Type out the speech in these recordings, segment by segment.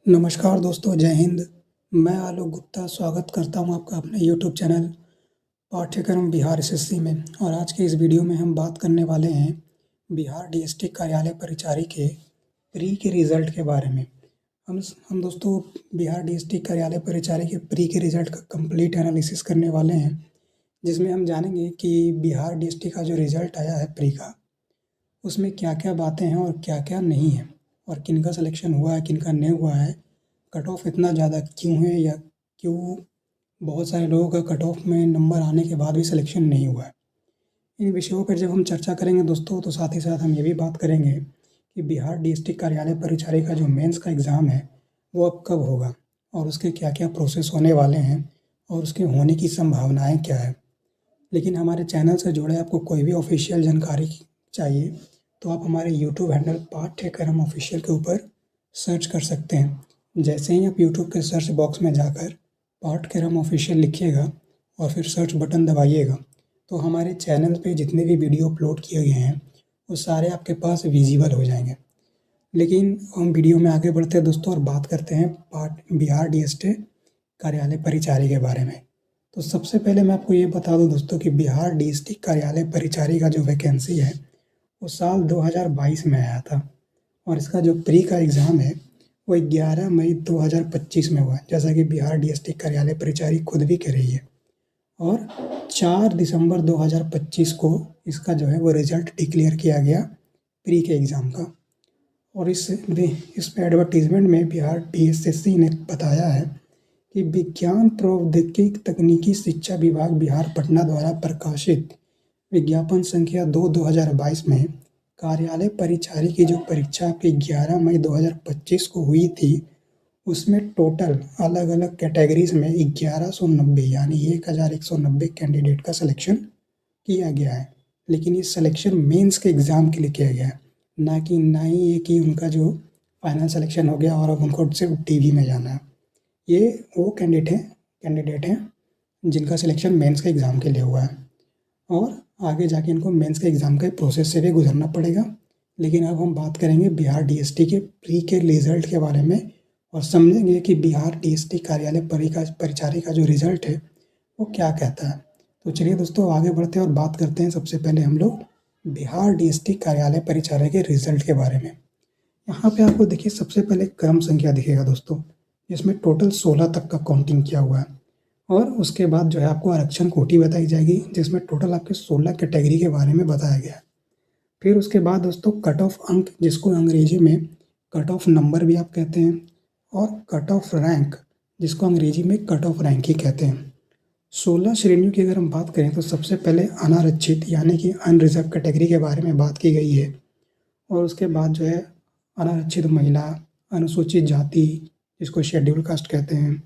नमस्कार दोस्तों, जय हिंद। मैं आलोक गुप्ता स्वागत करता हूं आपका अपने यूट्यूब चैनल पाठ्यक्रम बिहार एसएससी में। और आज के इस वीडियो में हम बात करने वाले हैं बिहार डीएसटी कार्यालय परिचारी के प्री के रिज़ल्ट के बारे में। हम दोस्तों बिहार डीएसटी कार्यालय परिचारी के प्री के रिज़ल्ट का कंप्लीट एनालिसिस करने वाले हैं, जिसमें हम जानेंगे कि बिहार डीएसटी का जो रिज़ल्ट आया है प्री का, उसमें क्या-क्या बातें हैं और क्या-क्या नहीं है, और किनका सिलेक्शन हुआ है, किनका नहीं हुआ है, कट ऑफ इतना ज़्यादा क्यों है, या क्यों बहुत सारे लोगों का कट ऑफ में नंबर आने के बाद भी सिलेक्शन नहीं हुआ है। इन विषयों पर जब हम चर्चा करेंगे दोस्तों, तो साथ ही साथ हम ये भी बात करेंगे कि बिहार डीएसटी कार्यालय परिचारी का जो मेंस का एग्ज़ाम है, वो अब कब होगा और उसके क्या-क्या प्रोसेस होने वाले हैं और उसके होने की संभावनाएँ क्या है। लेकिन हमारे चैनल से जुड़े आपको कोई भी ऑफिशियल जानकारी चाहिए, तो आप हमारे यूट्यूब हैंडल पाठ्यक्रम ऑफिशियल के ऊपर सर्च कर सकते हैं। जैसे ही आप यूट्यूब के सर्च बॉक्स में जाकर पाठ्यक्रम ऑफिशियल लिखिएगा और फिर सर्च बटन दबाइएगा, तो हमारे चैनल पे जितने भी वीडियो अपलोड किए गए हैं, वो सारे आपके पास विजिबल हो जाएंगे। लेकिन हम वीडियो में आगे बढ़ते हैं दोस्तों और बात करते हैं बिहार डीएसटी कार्यालय परिचारी के बारे में। तो सबसे पहले मैं आपको ये बता दूं दोस्तों कि बिहार डीएसटी कार्यालय परिचारी का जो वैकेंसी है, वो साल 2022 में आया था, और इसका जो प्री का एग्ज़ाम है वो 11 मई 2025 में हुआ है, जैसा कि बिहार डीएसटी कार्यालय परिचारी खुद भी कह रही है। और 4 दिसंबर 2025 को इसका जो है वो रिज़ल्ट डिक्लेयर किया गया प्री के एग्ज़ाम का। और इस एडवर्टीज़मेंट में बिहार डीएसएससी ने बताया है कि विज्ञान प्रौद्योगिकी तकनीकी शिक्षा विभाग बिहार पटना द्वारा प्रकाशित विज्ञापन संख्या 2/2022 में कार्यालय परिचारी की जो परीक्षा आपकी 11 मई 2025 को हुई थी, उसमें टोटल अलग-अलग कैटेगरीज़ में 1190 यानी 1190 कैंडिडेट का सिलेक्शन किया गया है। लेकिन ये सिलेक्शन मेंस के एग्ज़ाम के लिए किया गया है, ना ही ये कि उनका जो फाइनल सिलेक्शन हो गया और अब उनको सिर्फ टीवी में जाना है। ये वो कैंडिडेट हैं जिनका सिलेक्शन मेंस के एग्ज़ाम के लिए हुआ है, और आगे जाके इनको मेंस के एग्ज़ाम के प्रोसेस से भी गुजरना पड़ेगा। लेकिन अब हम बात करेंगे बिहार डीएसटी के प्री के रिज़ल्ट के बारे में, और समझेंगे कि बिहार डीएसटी कार्यालय परिचारी का जो रिज़ल्ट है वो क्या कहता है। तो चलिए दोस्तों आगे बढ़ते हैं और बात करते हैं। सबसे पहले हम लोग बिहार डीएसटी कार्यालय परिचारी के रिज़ल्ट के बारे में। यहाँ पे आपको देखिए सबसे पहले क्रम संख्या दिखेगा दोस्तों, जिसमें टोटल 16 तक का काउंटिंग किया हुआ है, और उसके बाद जो है आपको आरक्षण कोटि बताई जाएगी, जिसमें टोटल आपके 16 कैटेगरी के बारे में बताया गया है। फिर उसके बाद दोस्तों कट ऑफ अंक, जिसको अंग्रेजी में कट ऑफ नंबर भी आप कहते हैं, और कट ऑफ रैंक, जिसको अंग्रेजी में कट ऑफ रैंक ही कहते हैं। 16 श्रेणियों की अगर हम बात करें तो सबसे पहले अनारक्षित यानी कि अनरिजर्व कैटेगरी के बारे में बात की गई है, और उसके बाद जो है अनारक्षित महिला, अनुसूचित जाति जिसको शेड्यूल कास्ट कहते हैं,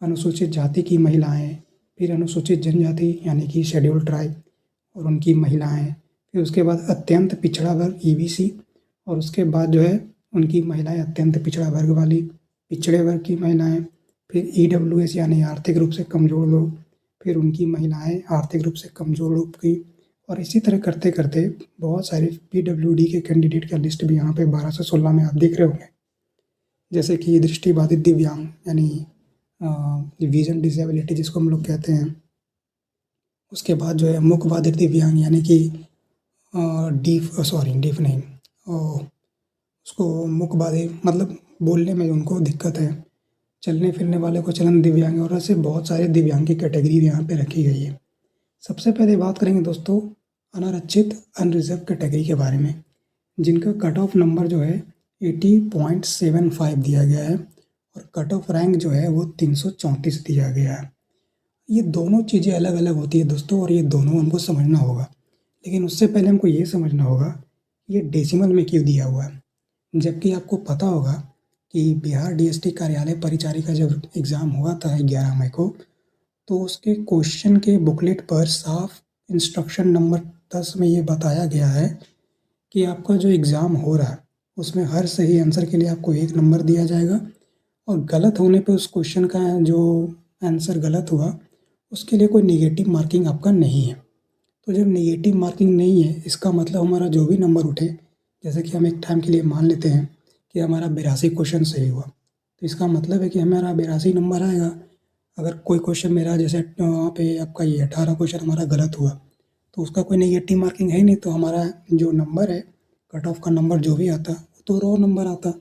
अनुसूचित जाति की महिलाएं, फिर अनुसूचित जनजाति यानी कि शेड्यूल ट्राइब और उनकी महिलाएं, फिर उसके बाद अत्यंत पिछड़ा वर्ग ईबीसी, और उसके बाद जो है उनकी महिलाएं अत्यंत पिछड़ा वर्ग वाली, पिछड़े वर्ग की महिलाएं, फिर ईडब्ल्यूएस यानी आर्थिक रूप से कमज़ोर लोग, फिर उनकी महिलाएं आर्थिक रूप से कमज़ोर लोग की, और इसी तरह करते करते बहुत सारे पीडब्ल्यूडी के कैंडिडेट का लिस्ट भी यहाँ पे 12 से 16 में आप देख रहे होंगे, जैसे कि दृष्टिबाधित दिव्यांग यानी विजन डिसेबिलिटी जिसको हम लोग कहते हैं। उसके बाद जो है मुख बाधित दिव्यांग यानी कि डीफ नहीं, उसको मुख बाधित मतलब बोलने में उनको दिक्कत है, चलने फिरने वाले को चलन दिव्यांग, और ऐसे बहुत सारे दिव्यांग की कैटेगरी भी यहाँ पे रखी गई है। सबसे पहले बात करेंगे दोस्तों अनारक्षित अनरिजर्व कैटेगरी के बारे में, जिनका कट ऑफ नंबर जो है 80.75 दिया गया है, और कट ऑफ रैंक जो है वो 334 दिया गया है। ये दोनों चीज़ें अलग अलग होती है दोस्तों, और ये दोनों हमको समझना होगा। लेकिन उससे पहले हमको ये समझना होगा ये डेसिमल में क्यों दिया हुआ है, जबकि आपको पता होगा कि बिहार डीएसटी कार्यालय परिचारी का जब एग्ज़ाम हुआ था 11 मई को, तो उसके क्वेश्चन के बुकलेट पर साफ इंस्ट्रक्शन नंबर 10 में ये बताया गया है कि आपका जो एग्ज़ाम हो रहा है उसमें हर सही आंसर के लिए आपको 1 नंबर दिया जाएगा, और गलत होने पे उस क्वेश्चन का जो आंसर गलत हुआ उसके लिए कोई नेगेटिव मार्किंग आपका नहीं है। तो जब नेगेटिव मार्किंग नहीं है, इसका मतलब हमारा जो भी नंबर उठे, जैसे कि हम एक टाइम के लिए मान लेते हैं कि हमारा 82 क्वेश्चन सही हुआ, तो इसका मतलब है कि हमारा 82 नंबर आएगा। अगर कोई क्वेश्चन मेरा जैसे वहाँ पे आपका ये 18 क्वेश्चन हमारा गलत हुआ तो उसका कोई नेगेटिव मार्किंग है ही नहीं, तो हमारा जो नंबर है कट ऑफ का नंबर जो भी आता वो तो रॉ नंबर आता।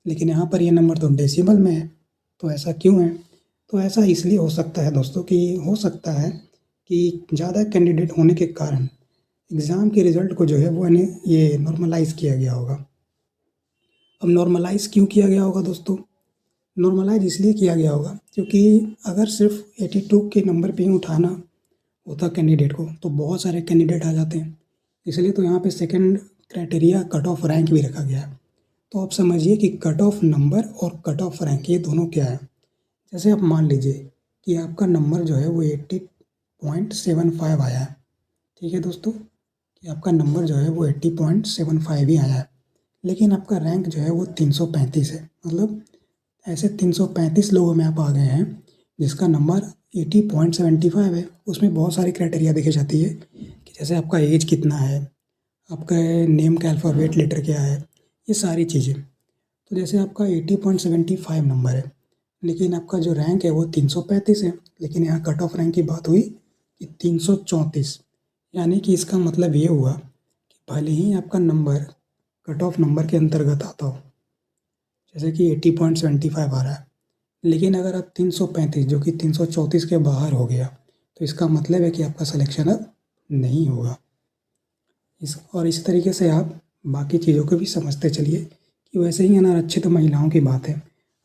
लेकिन यहाँ पर ये नंबर तो डेसिमल में है, तो ऐसा क्यों है? तो ऐसा इसलिए हो सकता है दोस्तों कि हो सकता है कि ज़्यादा कैंडिडेट होने के कारण एग्ज़ाम के रिज़ल्ट को जो है वो ये नॉर्मलाइज़ किया गया होगा। अब नॉर्मलाइज़ क्यों किया गया होगा दोस्तों? नॉर्मलाइज़ इसलिए किया गया होगा क्योंकि अगर सिर्फ 82 के नंबर पे ही उठाना होता कैंडिडेट को तो बहुत सारे कैंडिडेट आ जाते हैं। इसलिए तो यहाँ पे second criteria cut off rank भी रखा गया है। तो आप समझिए कि कट ऑफ नंबर और कट ऑफ रैंक ये दोनों क्या है। जैसे आप मान लीजिए कि आपका नंबर जो है वो 80.75 आया है, ठीक है दोस्तों, कि आपका नंबर जो है वो 80.75 ही आया है, लेकिन आपका रैंक जो है वो 335 है। मतलब ऐसे 335 लोगों में आप आ गए हैं जिसका नंबर 80.75 है। उसमें बहुत सारी क्राइटेरिया देखी जाती है कि जैसे आपका एज कितना है, आपका नेम का अल्फ़ाबेट लेटर क्या है, ये सारी चीज़ें। तो जैसे आपका 80.75 नंबर है, लेकिन आपका जो रैंक है वो 335 है, लेकिन यहाँ कट ऑफ रैंक की बात हुई कि 334, यानी कि इसका मतलब ये हुआ कि भले ही आपका नंबर कट ऑफ नंबर के अंतर्गत आता हो, जैसे कि 80.75 आ रहा है, लेकिन अगर आप 335 जो कि 334 के बाहर हो गया तो इसका मतलब है कि आपका सिलेक्शन अब नहीं होगा। इस तरीके से आप बाकी चीज़ों को भी समझते चलिए कि वैसे ही अनारक्षित महिलाओं की बात है।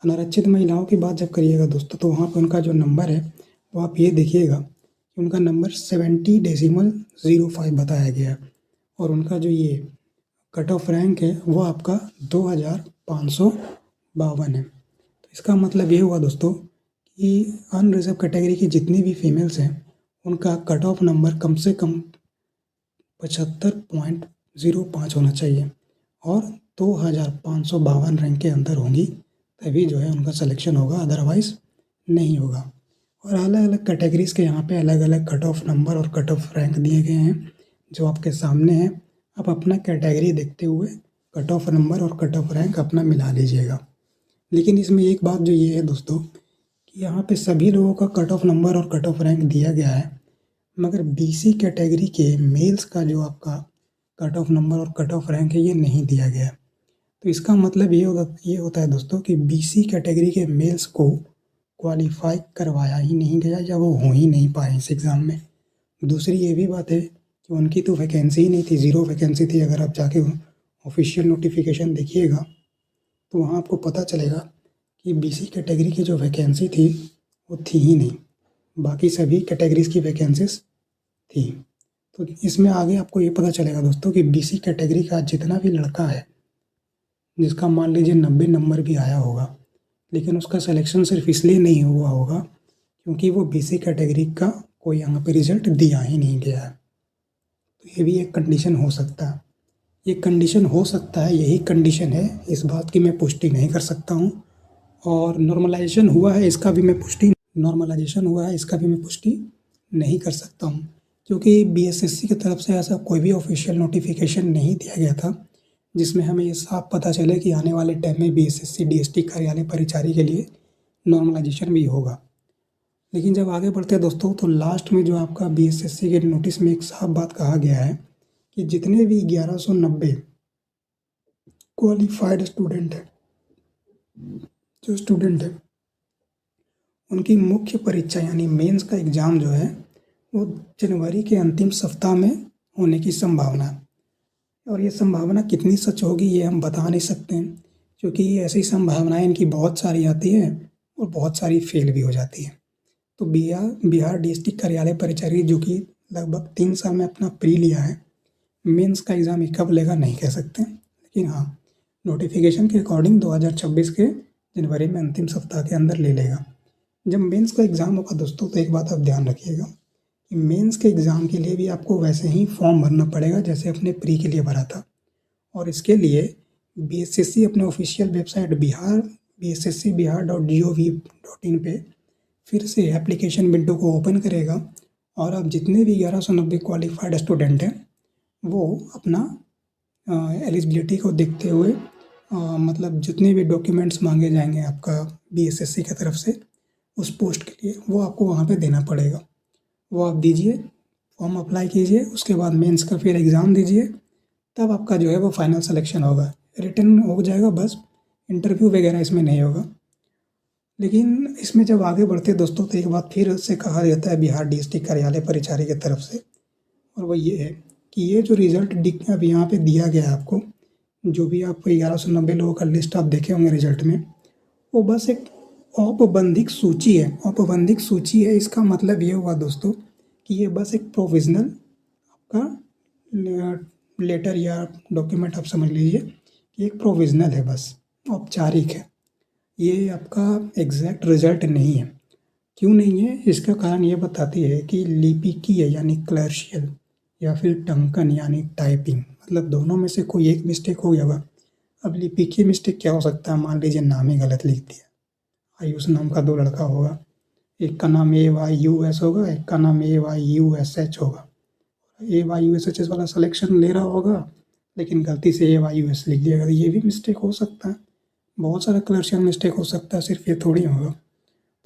अनारक्षित महिलाओं की बात जब करिएगा दोस्तों तो वहाँ पर उनका जो नंबर है वो आप ये देखिएगा कि उनका नंबर 70.05 बताया गया है, और उनका जो ये कट ऑफ रैंक है वो आपका 2552 है। तो इसका मतलब ये हुआ दोस्तों कि अनरिजर्व कैटेगरी की जितनी भी फीमेल्स हैं उनका कट ऑफ नंबर कम से कम 75.05 होना चाहिए और 2552 रैंक के अंदर होंगी, तभी जो है उनका सिलेक्शन होगा, अदरवाइज़ नहीं होगा। और अलग अलग कैटेगरीज़ के यहाँ पे अलग अलग कट ऑफ नंबर और कट ऑफ रैंक दिए गए हैं जो आपके सामने हैं। आप अपना कैटेगरी देखते हुए कट ऑफ नंबर और कट ऑफ रैंक अपना मिला लीजिएगा। लेकिन इसमें एक बात जो ये है दोस्तों कि यहाँ पे सभी लोगों का कट ऑफ नंबर और कट ऑफ रैंक दिया गया है, मगर बीसी कैटेगरी के मेल्स का जो आपका कट ऑफ नंबर और कट ऑफ रैंक है ये नहीं दिया गया है। तो इसका मतलब ये होता है दोस्तों कि बीसी कैटेगरी के मेल्स को क्वालिफाई करवाया ही नहीं गया या वो हो ही नहीं पाए इस एग्ज़ाम में। दूसरी ये भी बात है कि उनकी तो वैकेंसी ही नहीं थी, ज़ीरो वैकेंसी थी। अगर आप जाके ऑफिशियल नोटिफिकेशन देखिएगा तो वहाँ आपको पता चलेगा कि बीसी कैटेगरी की जो वैकेंसी थी वो थी ही नहीं, बाकी सभी कैटेगरीज़ की वैकेंसीज थी। तो इसमें आगे आपको ये पता चलेगा दोस्तों कि बीसी कैटेगरी का जितना भी लड़का है जिसका मान लीजिए 90 नंबर भी आया होगा, लेकिन उसका सिलेक्शन सिर्फ इसलिए नहीं हुआ होगा क्योंकि वो बीसी कैटेगरी का कोई यहाँ पे रिजल्ट दिया ही नहीं गया है। तो ये भी एक कंडीशन हो सकता है, ये कंडीशन हो सकता है, यही कंडीशन है, इस बात की मैं पुष्टि नहीं कर सकता हूँ। और नॉर्मलाइजेशन हुआ है इसका भी मैं पुष्टि नहीं कर सकता हूँ, क्योंकि बीएसएससी की तरफ से ऐसा कोई भी ऑफिशियल नोटिफिकेशन नहीं दिया गया था जिसमें हमें ये साफ पता चले कि आने वाले टाइम में बीएसएससी डीएसटी कार्यालय परिचारी के लिए नॉर्मलाइजेशन भी होगा। लेकिन जब आगे बढ़ते हैं दोस्तों तो लास्ट में जो आपका बीएसएससी के नोटिस में एक साफ बात कहा गया है कि जितने भी 1190 क्वालिफाइड स्टूडेंट है उनकी मुख्य परीक्षा यानी मेंस का एग्ज़ाम जो है वो जनवरी के अंतिम सप्ताह में होने की संभावना है। और ये संभावना कितनी सच होगी ये हम बता नहीं सकते हैं, क्योंकि ऐसी संभावनाएं इनकी बहुत सारी आती हैं और बहुत सारी फेल भी हो जाती हैं। तो बिहार डीएसटी कार्यालय परिचारी जो कि लगभग 3 साल में अपना प्री लिया है, मेंस का एग्ज़ाम ये कब लेगा नहीं कह सकते, लेकिन हाँ नोटिफिकेशन के अकॉर्डिंग 2026 के जनवरी में अंतिम सप्ताह के अंदर ले लेगा। जब मेंस का एग्ज़ाम होगा दोस्तों तो एक बात आप ध्यान रखिएगा कि मेंस के एग्ज़ाम के लिए भी आपको वैसे ही फॉर्म भरना पड़ेगा जैसे अपने प्री के लिए भरा था। और इसके लिए बीएसएससी अपने ऑफिशियल वेबसाइट bsscbihar.gov.in पे फिर से एप्लीकेशन विंडो को ओपन करेगा और आप जितने भी 1190 क्वालिफाइड स्टूडेंट हैं वो अपना एलिजिबिलिटी को देखते हुए मतलब जितने भी डॉक्यूमेंट्स मांगे जाएंगे आपका बीएसएससी की तरफ से उस पोस्ट के लिए, वो आपको वहाँ पे देना पड़ेगा। वो आप दीजिए, फॉर्म अप्लाई कीजिए, उसके बाद मेंस का फिर एग्ज़ाम दीजिए, तब आपका जो है वो फाइनल सिलेक्शन होगा। रिटन हो जाएगा बस, इंटरव्यू वगैरह इसमें नहीं होगा। लेकिन इसमें जब आगे बढ़ते हैं दोस्तों, तो एक बात फिर से कहा जाता है बिहार डिस्ट्रिक्ट कार्यालय परिचारी की तरफ से, और वो ये है कि ये जो रिज़ल्ट अब यहाँ पे दिया गया है आपको, जो भी आपको 1190 लोगों का लिस्ट आप देखे होंगे रिजल्ट में, वो बस एक औपबंधिक सूची है। औपबंधिक सूची है, इसका मतलब ये हुआ दोस्तों कि ये बस एक प्रोविज़नल आपका लेटर या डॉक्यूमेंट आप समझ लीजिए कि एक प्रोविज़नल है, बस औपचारिक है। ये आपका एग्जैक्ट रिजल्ट नहीं है। क्यों नहीं है, इसका कारण ये बताती है कि लिपिकीय यानी क्लर्शियल या फिर टंकन यानी टाइपिंग, मतलब दोनों में से कोई एक मिस्टेक हो गया होगा। अब लिपिकीय मिस्टेक क्या हो सकता है, मान लीजिए नाम ही गलत लिख दिया। आयुष नाम का 2 लड़का होगा, एक का नाम AYUS होगा, एक का नाम AYUSH होगा। AYUSH वाला सिलेक्शन ले रहा होगा, लेकिन गलती से AYUS लिख दिया, ये भी मिस्टेक हो सकता है। बहुत सारा क्लर्शियल मिस्टेक हो सकता है, सिर्फ ये थोड़ी होगा।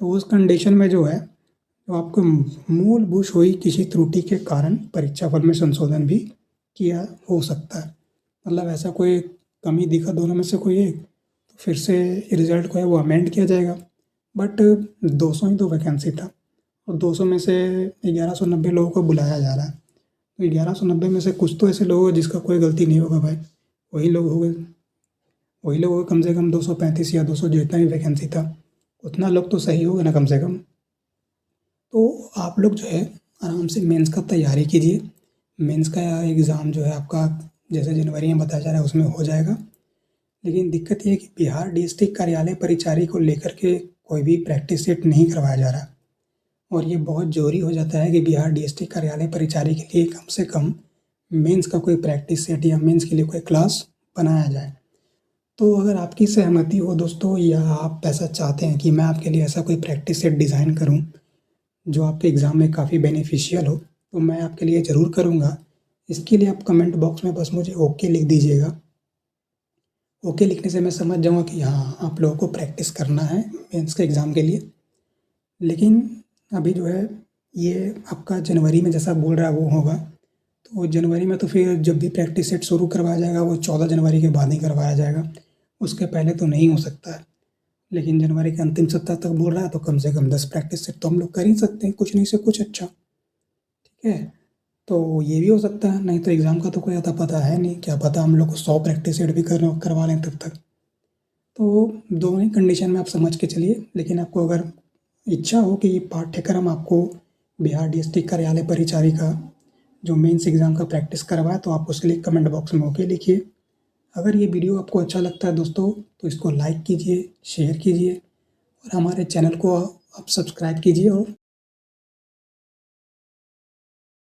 तो उस कंडीशन में जो है, तो आपको मूलभूत हुई किसी त्रुटि के कारण परीक्षा फल में संशोधन भी किया हो सकता है। मतलब ऐसा कोई कमी दिखा दोनों में से कोई एक, तो फिर से रिजल्ट को है वो अमेंड किया जाएगा। बट 200 ही तो वैकेंसी था, और 200 में से 1190 लोगों को बुलाया जा रहा है। तो 1190 में से कुछ तो ऐसे लोग हो जिसका कोई गलती नहीं होगा भाई, वही लोग हो गए। वही लोग हो गए, कम से कम 235 या 200 जितना भी वैकेंसी था, उतना लोग तो सही होगा ना कम से कम। तो आप लोग जो है आराम से मेंस का तैयारी कीजिए। मेंस का एग्ज़ाम जो है आपका जैसे जनवरी में बताया जा रहा है उसमें हो जाएगा। लेकिन दिक्कत ये है कि बिहार डिस्ट्रिक्ट कार्यालय परिचारी को लेकर के कोई भी प्रैक्टिस सेट नहीं करवाया जा रहा, और ये बहुत ज़रूरी हो जाता है कि बिहार डिस्ट्रिक्ट कार्यालय परिचारी के लिए कम से कम मेंस का कोई प्रैक्टिस सेट या मेंस के लिए कोई क्लास बनाया जाए। तो अगर आपकी सहमति हो दोस्तों, या आप ऐसा चाहते हैं कि मैं आपके लिए ऐसा कोई प्रैक्टिस सेट डिज़ाइन करूं जो आपके एग्ज़ाम में काफ़ी बेनिफिशियल हो, तो मैं आपके लिए ज़रूर करूँगा। इसके लिए आप कमेंट बॉक्स में बस मुझे ओके लिख दीजिएगा। ओके लिखने से मैं समझ जाऊँगा कि हाँ, आप लोगों को प्रैक्टिस करना है मेंस के एग्ज़ाम के लिए। लेकिन अभी जो है ये आपका जनवरी में जैसा बोल रहा है वो होगा, तो जनवरी में तो फिर जब भी प्रैक्टिस सेट शुरू करवाया जाएगा वो 14 जनवरी के बाद ही करवाया जाएगा, उसके पहले तो नहीं हो सकता है। लेकिन जनवरी के अंतिम सप्ताह तक बोल रहा है, तो कम से कम 10 प्रैक्टिस सेट तो हम लोग कर ही सकते हैं, कुछ नहीं से कुछ अच्छा। ठीक है, तो ये भी हो सकता है, नहीं तो एग्ज़ाम का तो कोई अता पता है नहीं, क्या पता हम लोग को 100 प्रैक्टिस सेट भी करवा लें तब तक। तो दोनों ही कंडीशन में आप समझ के चलिए। लेकिन आपको अगर इच्छा हो कि ये पाठ्यक्रम आपको बिहार डिस्ट्रिक्ट कार्यालय परिचारी का जो मेंस एग्ज़ाम का प्रैक्टिस करवाए, तो आप उसके लिए कमेंट बॉक्स में ओके लिखिए। अगर ये वीडियो आपको अच्छा लगता है दोस्तों, तो इसको लाइक कीजिए, शेयर कीजिए, और हमारे चैनल को आप सब्सक्राइब कीजिए और